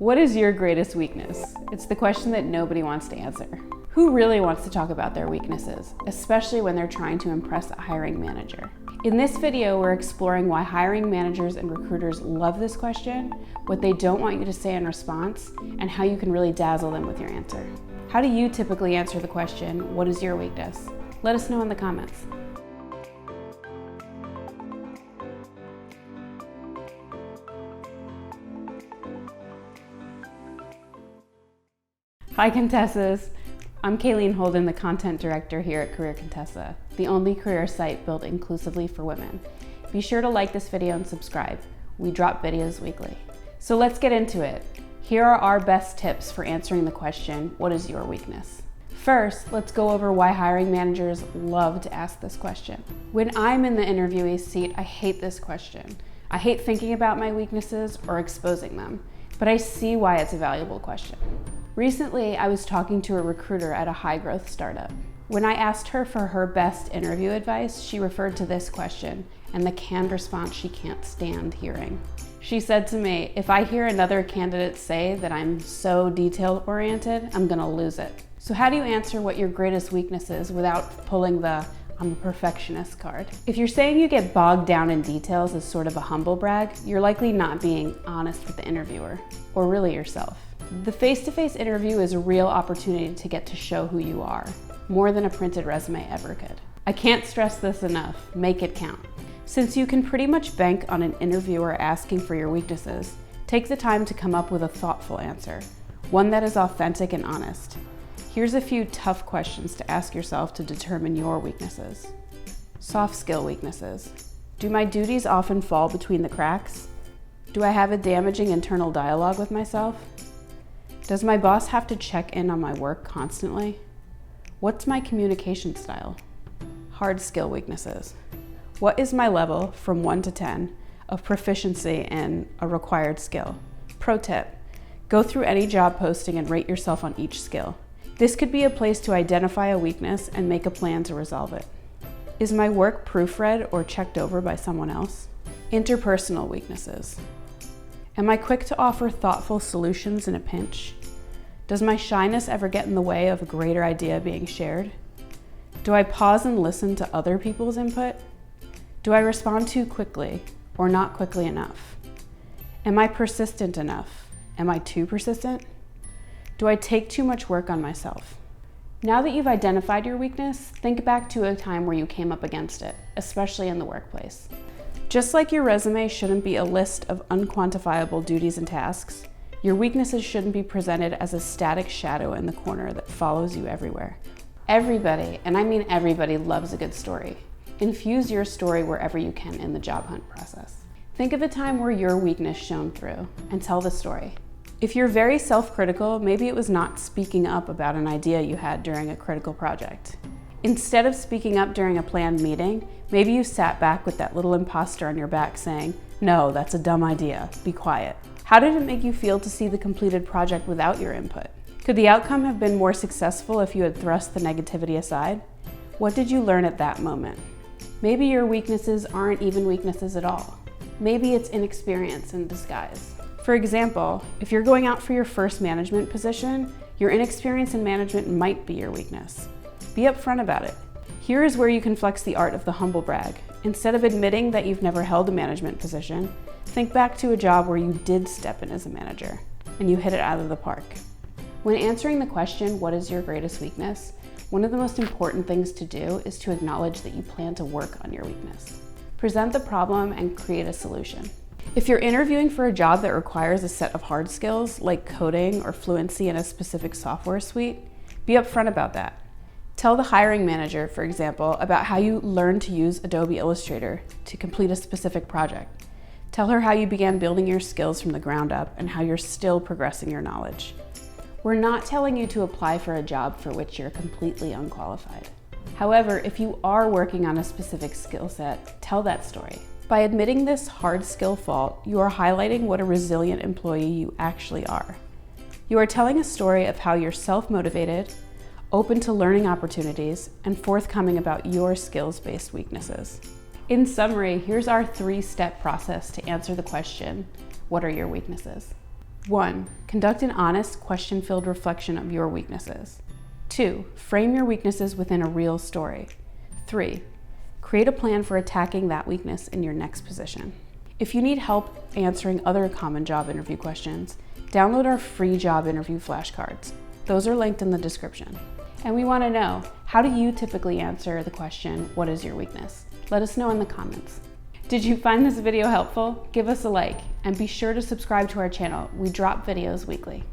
What is your greatest weakness? It's the question that nobody wants to answer. Who really wants to talk about their weaknesses, especially when they're trying to impress a hiring manager? In this video, we're exploring why hiring managers and recruiters love this question, what they don't want you to say in response, and how you can really dazzle them with your answer. How do you typically answer the question, what is your weakness? Let us know in the comments. Hi Contessas! I'm Kayleen Holden, the content director here at Career Contessa, the only career site built inclusively for women. Be sure to like this video and subscribe. We drop videos weekly. So let's get into it. Here are our best tips for answering the question, what is your weakness? First, let's go over why hiring managers love to ask this question. When I'm in the interviewee seat, I hate this question. I hate thinking about my weaknesses or exposing them, but I see why it's a valuable question. Recently, I was talking to a recruiter at a high-growth startup. When I asked her for her best interview advice, she referred to this question and the canned response she can't stand hearing. She said to me, if I hear another candidate say that I'm so detail-oriented, I'm gonna lose it. So how do you answer what your greatest weakness is without pulling the I'm a perfectionist card? If you're saying you get bogged down in details as sort of a humble brag, you're likely not being honest with the interviewer, or really yourself. The face-to-face interview is a real opportunity to get to show who you are, more than a printed resume ever could. I can't stress this enough, make it count. Since you can pretty much bank on an interviewer asking for your weaknesses, take the time to come up with a thoughtful answer, one that is authentic and honest. Here's a few tough questions to ask yourself to determine your weaknesses. Soft skill weaknesses. Do my duties often fall between the cracks? Do I have a damaging internal dialogue with myself? Does my boss have to check in on my work constantly? What's my communication style? Hard skill weaknesses. What is my level from 1 to 10 of proficiency in a required skill? Pro tip, go through any job posting and rate yourself on each skill. This could be a place to identify a weakness and make a plan to resolve it. Is my work proofread or checked over by someone else? Interpersonal weaknesses. Am I quick to offer thoughtful solutions in a pinch? Does my shyness ever get in the way of a greater idea being shared? Do I pause and listen to other people's input? Do I respond too quickly or not quickly enough? Am I persistent enough? Am I too persistent? Do I take too much work on myself? Now that you've identified your weakness, think back to a time where you came up against it, especially in the workplace. Just like your resume shouldn't be a list of unquantifiable duties and tasks, your weaknesses shouldn't be presented as a static shadow in the corner that follows you everywhere. Everybody, and I mean everybody, loves a good story. Infuse your story wherever you can in the job hunt process. Think of a time where your weakness shone through and tell the story. If you're very self-critical, maybe it was not speaking up about an idea you had during a critical project. Instead of speaking up during a planned meeting, maybe you sat back with that little imposter on your back saying, no, that's a dumb idea, be quiet. How did it make you feel to see the completed project without your input? Could the outcome have been more successful if you had thrust the negativity aside? What did you learn at that moment? Maybe your weaknesses aren't even weaknesses at all. Maybe it's inexperience in disguise. For example, if you're going out for your first management position, your inexperience in management might be your weakness. Be upfront about it. Here is where you can flex the art of the humble brag. Instead of admitting that you've never held a management position, think back to a job where you did step in as a manager and you hit it out of the park. When answering the question, what is your greatest weakness? One of the most important things to do is to acknowledge that you plan to work on your weakness. Present the problem and create a solution. If you're interviewing for a job that requires a set of hard skills like coding or fluency in a specific software suite, be upfront about that. Tell the hiring manager, for example, about how you learned to use Adobe Illustrator to complete a specific project. Tell her how you began building your skills from the ground up and how you're still progressing your knowledge. We're not telling you to apply for a job for which you're completely unqualified. However, if you are working on a specific skill set, tell that story. By admitting this hard skill fault, you are highlighting what a resilient employee you actually are. You are telling a story of how you're self-motivated, open to learning opportunities, and forthcoming about your skills-based weaknesses. In summary, here's our 3-step process to answer the question, what are your weaknesses? 1. Conduct an honest, question-filled reflection of your weaknesses. 2. Frame your weaknesses within a real story. 3. Create a plan for attacking that weakness in your next position. If you need help answering other common job interview questions, download our free job interview flashcards. Those are linked in the description. And we want to know, how do you typically answer the question, what is your weakness? Let us know in the comments. Did you find this video helpful? Give us a like and be sure to subscribe to our channel. We drop videos weekly.